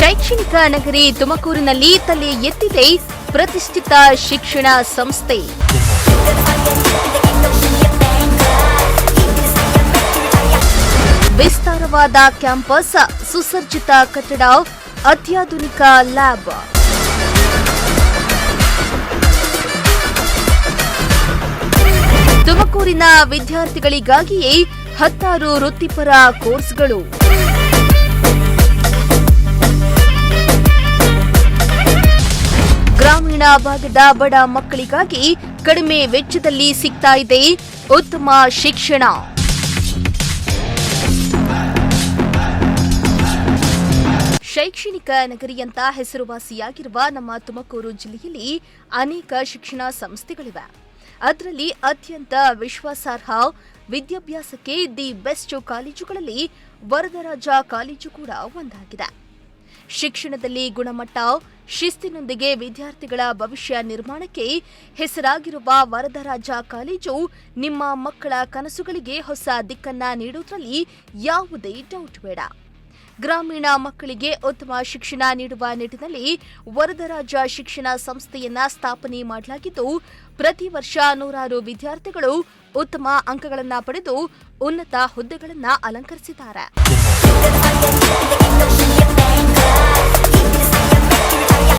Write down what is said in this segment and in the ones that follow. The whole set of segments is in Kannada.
ಶೈಕ್ಷಣಿಕ ನಗರಿ ತುಮಕೂರಿನಲ್ಲಿ ತಲೆ ಎತ್ತಿದೆ ಪ್ರತಿಷ್ಠಿತ ಶಿಕ್ಷಣ ಸಂಸ್ಥೆ. ವಿಸ್ತಾರವಾದ ಕ್ಯಾಂಪಸ್, ಸುಸಜ್ಜಿತ ಕಟ್ಟಡ, ಅತ್ಯಾಧುನಿಕ ಲ್ಯಾಬ್. ತುಮಕೂರಿನ ವಿದ್ಯಾರ್ಥಿಗಳಿಗಾಗಿಯೇ 16 ವೃತ್ತಿಪರ ಕೋರ್ಸ್ಗಳು. ಗ್ರಾಮೀಣ ಭಾಗದ ಬಡ ಮಕ್ಕಳಿಗಾಗಿ ಕಡಿಮೆ ವೆಚ್ಚದಲ್ಲಿ ಸಿಗ್ತಾ ಇದೆ ಉತ್ತಮ ಶಿಕ್ಷಣ. ಶೈಕ್ಷಣಿಕ ನಗರಿಯಂತ ಹೆಸರುವಾಸಿಯಾಗಿರುವ ನಮ್ಮ ತುಮಕೂರು ಜಿಲ್ಲೆಯಲ್ಲಿ ಅನೇಕ ಶಿಕ್ಷಣ ಸಂಸ್ಥೆಗಳಿವೆ. ಅದರಲ್ಲಿ ಅತ್ಯಂತ ವಿಶ್ವಾಸಾರ್ಹ ವಿದ್ಯಾಭ್ಯಾಸಕ್ಕೆ ದಿ ಬೆಸ್ಟ್ ಕಾಲೇಜುಗಳಲ್ಲಿ ವರದರಾಜ ಕಾಲೇಜು ಕೂಡ ಒಂದಾಗಿದೆ. ಶಿಕ್ಷಣದಲ್ಲಿ ಗುಣಮಟ್ಟ, ಶಿಸ್ತಿನೊಂದಿಗೆ ವಿದ್ಯಾರ್ಥಿಗಳ ಭವಿಷ್ಯ ನಿರ್ಮಾಣಕ್ಕೆ ಹೆಸರಾಗಿರುವ ವರದರಾಜ ಕಾಲೇಜು ನಿಮ್ಮ ಮಕ್ಕಳ ಕನಸುಗಳಿಗೆ ಹೊಸ ದಿಕ್ಕನ್ನ ನೀಡುವುದರಲ್ಲಿ ಯಾವುದೇ ಡೌಟ್ ಬೇಡ. ಗ್ರಾಮೀಣ ಮಕ್ಕಳಿಗೆ ಉತ್ತಮ ಶಿಕ್ಷಣ ನೀಡುವ ನಿಟ್ಟಿನಲ್ಲಿ ವರದರಾಜ ಶಿಕ್ಷಣ ಸಂಸ್ಥೆಯನ್ನ ಸ್ಥಾಪನೆ ಮಾಡಲಾಗಿದ್ದು, ಪ್ರತಿ ವರ್ಷ 100 ವಿದ್ಯಾರ್ಥಿಗಳು ಉತ್ತಮ ಅಂಕಗಳನ್ನು ಪಡೆದು ಉನ್ನತ ಹುದ್ದೆಗಳನ್ನು ಅಲಂಕರಿಸಿದ್ದಾರೆ.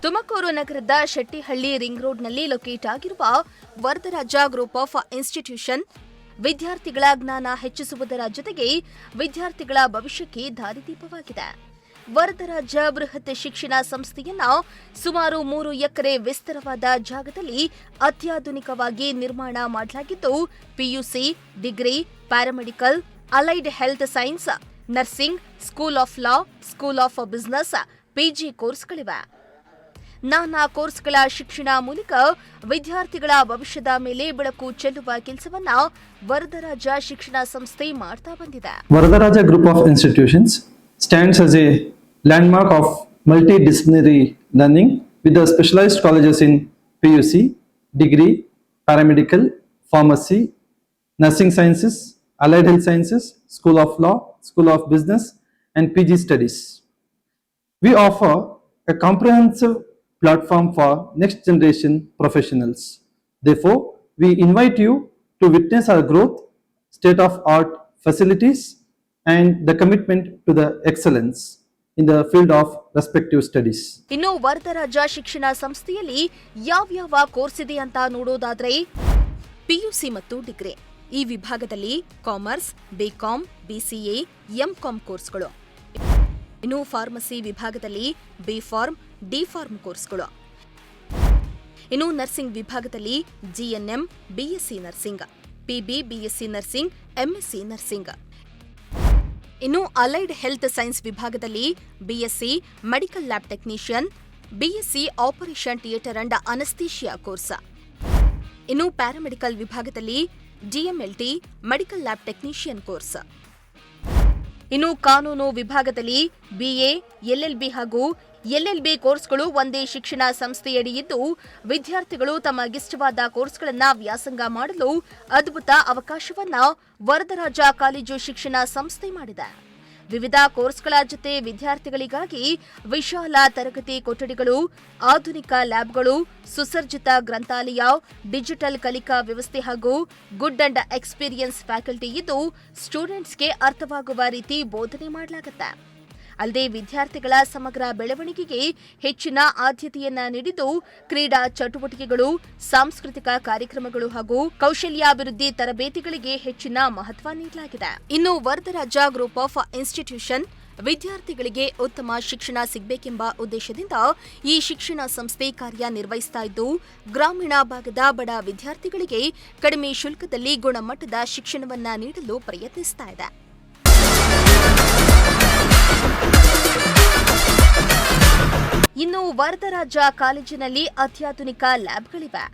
ತುಮಕೂರು ನಗರದ ಶೆಟ್ಟಿಹಳ್ಳಿ ರಿಂಗ್ ರೋಡ್ನಲ್ಲಿ ಲೊಕೇಟ್ ಆಗಿರುವ ವರದರಾಜ ಗ್ರೂಪ್ ಆಫ್ ಇನ್ಸ್ಟಿಟ್ಯೂಷನ್ ವಿದ್ಯಾರ್ಥಿಗಳ ಜ್ಞಾನ ಹೆಚ್ಚಿಸುವುದರ ಜೊತೆಗೆ ವಿದ್ಯಾರ್ಥಿಗಳ ಭವಿಷ್ಯಕ್ಕೆ ದಾರಿದೀಪವಾಗಿದೆ. ವರದರಾಜ ಬೃಹತ್ ಶಿಕ್ಷಣ ಸಂಸ್ಥೆಯನ್ನ ಸುಮಾರು 3 ಎಕರೆ ವಿಸ್ತಾರವಾದ ಜಾಗದಲ್ಲಿ ಅತ್ಯಾಧುನಿಕವಾಗಿ ನಿರ್ಮಾಣ ಮಾಡಲಾಗಿದ್ದು, PUC, degree, paramedical, allied health science, nursing, school of law, school of business, PG ಕೋರ್ಸ್ಗಳಿವೆ. ನಾನಾ ಕೋರ್ಸ್ಗಳ ಶಿಕ್ಷಣ ಮೂಲಕ ವಿದ್ಯಾರ್ಥಿಗಳ ಭವಿಷ್ಯದ ಮೇಲೆ ಬೆಳಕು ಚೆಲ್ಲುವ ಕೆಲಸವನ್ನ ವರದರಾಜ ಶಿಕ್ಷಣ ಸಂಸ್ಥೆ ಮಾಡ್ತಾ ಬಂದಿದೆ. Varadaraja Group of Institutions stands as a landmark of multidisciplinary learning with the specialized colleges in PUC, degree, paramedical, pharmacy, nursing sciences, allied health sciences, school of law, school of business, and PG studies. We offer a comprehensive platform for next generation professionals. Therefore, we invite you to witness our growth, state of art facilities, and the commitment to the excellence in the field of respective studies. ಇನ್ನು ವರದರಾಜ ಶಿಕ್ಷಣ ಸಂಸ್ಥೆಯಲ್ಲಿ ಯಾವ್ಯಾವ ಕೋರ್ಸ್ ಇದೆ ಅಂತ ನೋಡೋದಾದ್ರೆ, ಪಿಯುಸಿ ಮತ್ತು ಡಿಗ್ರಿ ಈ ವಿಭಾಗದಲ್ಲಿ ಕಾಮರ್ಸ್, ಬಿಕಾಂ, ಬಿಸಿಎ, ಎಂಕಾಂ ಕೋರ್ಸ್ಗಳು. ಇನ್ನು ಫಾರ್ಮಸಿ ವಿಭಾಗದಲ್ಲಿ ಬಿಫಾರ್ಮ್, ಡಿಫಾರ್ಮ್ ಕೋರ್ಸ್ಗಳು. ಇನ್ನು ನರ್ಸಿಂಗ್ ವಿಭಾಗದಲ್ಲಿ GNM, BSc nursing, PB, BSc nursing, MSc nursing. ಇನ್ನು ಅಲೈಡ್ ಹೆಲ್ತ್ ಸೈನ್ಸ್ ವಿಭಾಗದಲ್ಲಿ BSc medical lab technician, BSc operation theatre and anaesthesia course. ಇನ್ನು ಪ್ಯಾರಾಮೆಡಿಕಲ್ ವಿಭಾಗದಲ್ಲಿ DMLT medical lab technician course. ಇನ್ನು ಕಾನೂನು ವಿಭಾಗದಲ್ಲಿ ಬಿಎ, ಎಲ್ಎಲ್ಬಿ ಹಾಗೂ ಎಲ್ಎಲ್ಬಿ ಕೋರ್ಸ್ಗಳು ಒಂದೇ ಶಿಕ್ಷಣ ಸಂಸ್ಥೆಯಡಿ ಇದ್ದು, ವಿದ್ಯಾರ್ಥಿಗಳು ತಮಗಿಷ್ಟವಾದ ಕೋರ್ಸ್ಗಳನ್ನು ವ್ಯಾಸಂಗ ಮಾಡಲು ಅದ್ಭುತ ಅವಕಾಶವನ್ನ ವರದರಾಜ ಕಾಲೇಜು ಶಿಕ್ಷಣ ಸಂಸ್ಥೆ ಮಾಡಿದೆ. ವಿವಿಧ ಕೋರ್ಸ್ಗಳ ಜೊತೆ ವಿದ್ಯಾರ್ಥಿಗಳಿಗಾಗಿ ವಿಶಾಲ ತರಗತಿ ಕೊಠಡಿಗಳು, ಆಧುನಿಕ ಲ್ಯಾಬ್ಗಳು, ಸುಸಜ್ಜಿತ ಗ್ರಂಥಾಲಯ, ಡಿಜಿಟಲ್ ಕಲಿಕಾ ವ್ಯವಸ್ಥೆ ಹಾಗೂ ಗುಡ್ ಅಂಡ್ ಎಕ್ಸ್ಪೀರಿಯನ್ಸ್ ಫ್ಯಾಕಲ್ಟಿ ಇದ್ದು, ಸ್ಟೂಡೆಂಟ್ಸ್ಗೆ ಅರ್ಥವಾಗುವ ರೀತಿ ಬೋಧನೆ ಮಾಡಲಾಗುತ್ತೆ. ಅಲ್ಲದೆ ವಿದ್ಯಾರ್ಥಿಗಳ ಸಮಗ್ರ ಬೆಳವಣಿಗೆಗೆ ಹೆಚ್ಚಿನ ಆದ್ಯತೆಯನ್ನ ನೀಡಿದ್ದು, ಕ್ರೀಡಾ ಚಟುವಟಿಕೆಗಳು, ಸಾಂಸ್ಕೃತಿಕ ಕಾರ್ಯಕ್ರಮಗಳು ಹಾಗೂ ಕೌಶಲ್ಯಾಭಿವೃದ್ಧಿ ತರಬೇತಿಗಳಿಗೆ ಹೆಚ್ಚಿನ ಮಹತ್ವ ನೀಡಲಾಗಿದೆ. ಇನ್ನು ವರದರಾಜ ಗ್ರೂಪ್ ಆಫ್ ಇನ್ಸ್ಟಿಟ್ಯೂಷನ್ ವಿದ್ಯಾರ್ಥಿಗಳಿಗೆ ಉತ್ತಮ ಶಿಕ್ಷಣ ಸಿಗಬೇಕೆಂಬ ಉದ್ದೇಶದಿಂದ ಈ ಶಿಕ್ಷಣ ಸಂಸ್ಥೆ ಕಾರ್ಯನಿರ್ವಹಿಸ್ತಾ ಇದ್ದು, ಗ್ರಾಮೀಣ ಭಾಗದ ಬಡ ವಿದ್ಯಾರ್ಥಿಗಳಿಗೆ ಕಡಿಮೆ ಶುಲ್ಕದಲ್ಲಿ ಗುಣಮಟ್ಟದ ಶಿಕ್ಷಣವನ್ನ ನೀಡಲು ಪ್ರಯತ್ನಿಸ್ತಾ ಇದೆ. ಇನ್ನು ವರದರಾಜ ಕಾಲೇಜಿನಲ್ಲಿ ಅತ್ಯಾಧುನಿಕ ಲ್ಯಾಬ್ಗಳಿವೆ.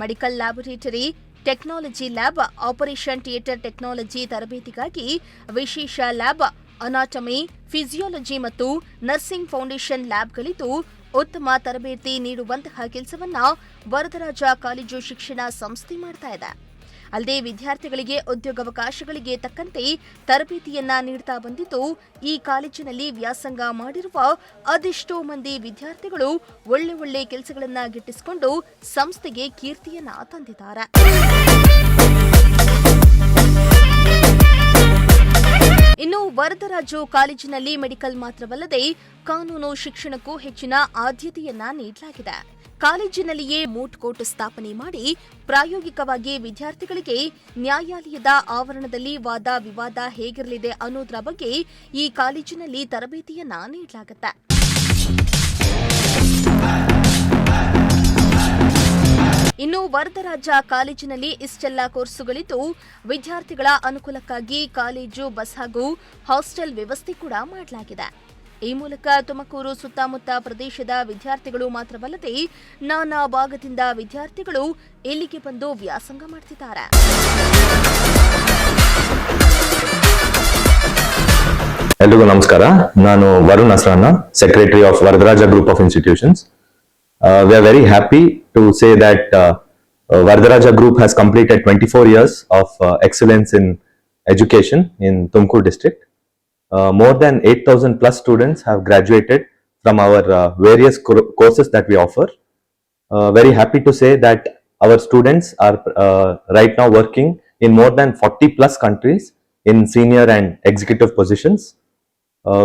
Medical laboratory, technology lab, operation theatre technology ತರಬೇತಿಗಾಗಿ ವಿಶೇಷ ಲ್ಯಾಬ್, ಅನಾಟಮಿ, ಫಿಸಿಯಾಲಜಿ ಮತ್ತು ನರ್ಸಿಂಗ್ ಫೌಂಡೇಶನ್ ಲ್ಯಾಬ್ಗಳಿದ್ದು, ಉತ್ತಮ ತರಬೇತಿ ನೀಡುವಂತಹ ಕೆಲಸವನ್ನ ವರದರಾಜ ಕಾಲೇಜು ಶಿಕ್ಷಣ ಸಂಸ್ಥೆ ಮಾಡ್ತಾ ಇದೆ. ಅಲ್ಲದೆ ವಿದ್ಯಾರ್ಥಿಗಳಿಗೆ ಉದ್ಯೋಗಾವಕಾಶಗಳಿಗೆ ತಕ್ಕಂತೆ ತರಬೇತಿಯನ್ನ ನೀಡುತ್ತಾ ಬಂದಿದ್ದು, ಈ ಕಾಲೇಜಿನಲ್ಲಿ ವ್ಯಾಸಂಗ ಮಾಡಿರುವ ಅದೆಷ್ಟೋ ಮಂದಿ ವಿದ್ಯಾರ್ಥಿಗಳು ಒಳ್ಳೆ ಕೆಲಸಗಳನ್ನ ಗಿಟ್ಟಿಸಿಕೊಂಡು ಸಂಸ್ಥೆಗೆ ಕೀರ್ತಿಯನ್ನ ತಂದಿದ್ದಾರೆ. ಇನ್ನು ವರದರಾಜು ಕಾಲೇಜಿನಲ್ಲಿ ಮೆಡಿಕಲ್ ಮಾತ್ರವಲ್ಲದೆ ಕಾನೂನು ಶಿಕ್ಷಣಕ್ಕೂ ಹೆಚ್ಚಿನ ಆದ್ಯತೆಯನ್ನ ನೀಡಲಾಗಿದೆ. ಕಾಲೇಜಿನಲ್ಲಿಯೇ ಮೂಟ್ ಕೋರ್ಟ್ ಸ್ಥಾಪನೆ ಮಾಡಿ ಪ್ರಾಯೋಗಿಕವಾಗಿ ವಿದ್ಯಾರ್ಥಿಗಳಿಗೆ ನ್ಯಾಯಾಲಯದ ಆವರಣದಲ್ಲಿ ವಾದ ವಿವಾದ ಹೇಗಿರಲಿದೆ ಅನ್ನೋದರ ಬಗ್ಗೆ ಈ ಕಾಲೇಜಿನಲ್ಲಿ ತರಬೇತಿಯನ್ನ ನೀಡಲಾಗುತ್ತೆ. ಇನ್ನು ವರದರಾಜ ಕಾಲೇಜಿನಲ್ಲಿ ಇಷ್ಟೆಲ್ಲ ಕೋರ್ಸುಗಳಿದ್ದು, ವಿದ್ಯಾರ್ಥಿಗಳ ಅನುಕೂಲಕ್ಕಾಗಿ ಕಾಲೇಜು ಬಸ್ ಹಾಗೂ ಹಾಸ್ಟೆಲ್ ವ್ಯವಸ್ಥೆ ಕೂಡ ಮಾಡಲಾಗಿದೆ. ಈ ಮೂಲಕ ತುಮಕೂರು ಸುತ್ತಮುತ್ತ ಪ್ರದೇಶದ ವಿದ್ಯಾರ್ಥಿಗಳು ಮಾತ್ರವಲ್ಲದೆ ನಾನಾ ಭಾಗದಿಂದ ವಿದ್ಯಾರ್ಥಿಗಳು ಇಲ್ಲಿಗೆ ಬಂದು ವ್ಯಾಸಂಗ ಮಾಡ್ತಿದ್ದಾರೆ. ಎಲ್ರಿಗೂ ನಮಸ್ಕಾರ. ನಾನು Varun Asrana, secretary of Varadaraja group of institutions. We are very happy to say that Vardaraja Group has completed 24 years of excellence in education in Tumkur district. More than 8,000 plus students have graduated from our various courses that we offer. Very happy to say that our students are right now working in more than 40 plus countries in senior and executive positions.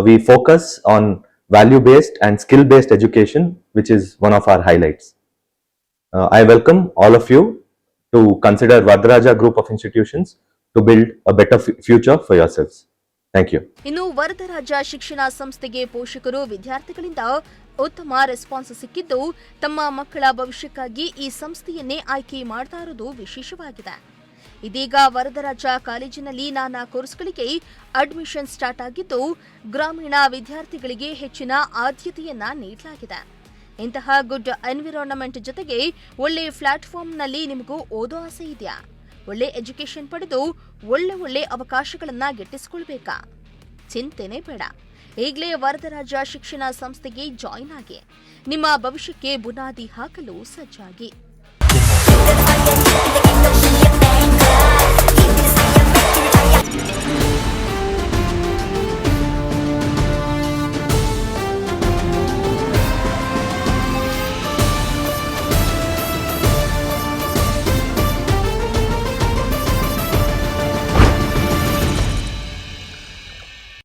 We focus on value-based and skill-based education, which is one of our highlights. I welcome all of you to consider Vardaraja Group of Institutions to build a better future for yourselves. Thank you. ಇನ್ನು ವರದರಾಜ ಶಿಕ್ಷಣ ಸಂಸ್ಥೆಗೆ ಪೋಷಕರು ವಿದ್ಯಾರ್ಥಿಗಳಿಂದ ಉತ್ತಮ ರೆಸ್ಪಾನ್ಸ್ ಸಿಕ್ಕಿದ್ದು, ತಮ್ಮ ಮಕ್ಕಳ ಭವಿಷ್ಯಕ್ಕಾಗಿ ಈ ಸಂಸ್ಥೆಯನ್ನೇ ಆಯ್ಕೆ ಮಾಡ್ತಾ ಇರೋದು ವಿಶೇಷವಾಗಿದೆ. ಇದೀಗ ವರದರಾಜ ಕಾಲೇಜಿನಲ್ಲಿ ನಾನಾ ಕೋರ್ಸ್ಗಳಿಗೆ ಅಡ್ಮಿಷನ್ ಸ್ಟಾರ್ಟ್ ಆಗಿದ್ದು, ಗ್ರಾಮೀಣ ವಿದ್ಯಾರ್ಥಿಗಳಿಗೆ ಹೆಚ್ಚಿನ ಆದ್ಯತೆಯನ್ನ ನೀಡಲಾಗಿದೆ. ಇಂತಹ ಗುಡ್ ಎನ್ವಿರಾನ್ಮೆಂಟ್ ಜೊತೆಗೆ ಒಳ್ಳೆ ಪ್ಲಾಟ್ಫಾರ್ಮ್ನಲ್ಲಿ ನಿಮಗೂ ಓದೋ ಆಸೆ ಇದೆಯಾ? ಒಳ್ಳೆ ಎಜುಕೇಶನ್ ಪಡೆದು ಒಳ್ಳೆ ಅವಕಾಶಗಳನ್ನ ಗಿಟ್ಟಿಸಿಕೊಳ್ಬೇಕಾ? ಚಿಂತೆನೇ ಬೇಡ. ಈಗಲೇ ವರದರಾಜ ಶಿಕ್ಷಣ ಸಂಸ್ಥೆಗೆ ಜಾಯಿನ್ ಆಗಿ ನಿಮ್ಮ ಭವಿಷ್ಯಕ್ಕೆ ಬುನಾದಿ ಹಾಕಲು ಸಜ್ಜಾಗಿ.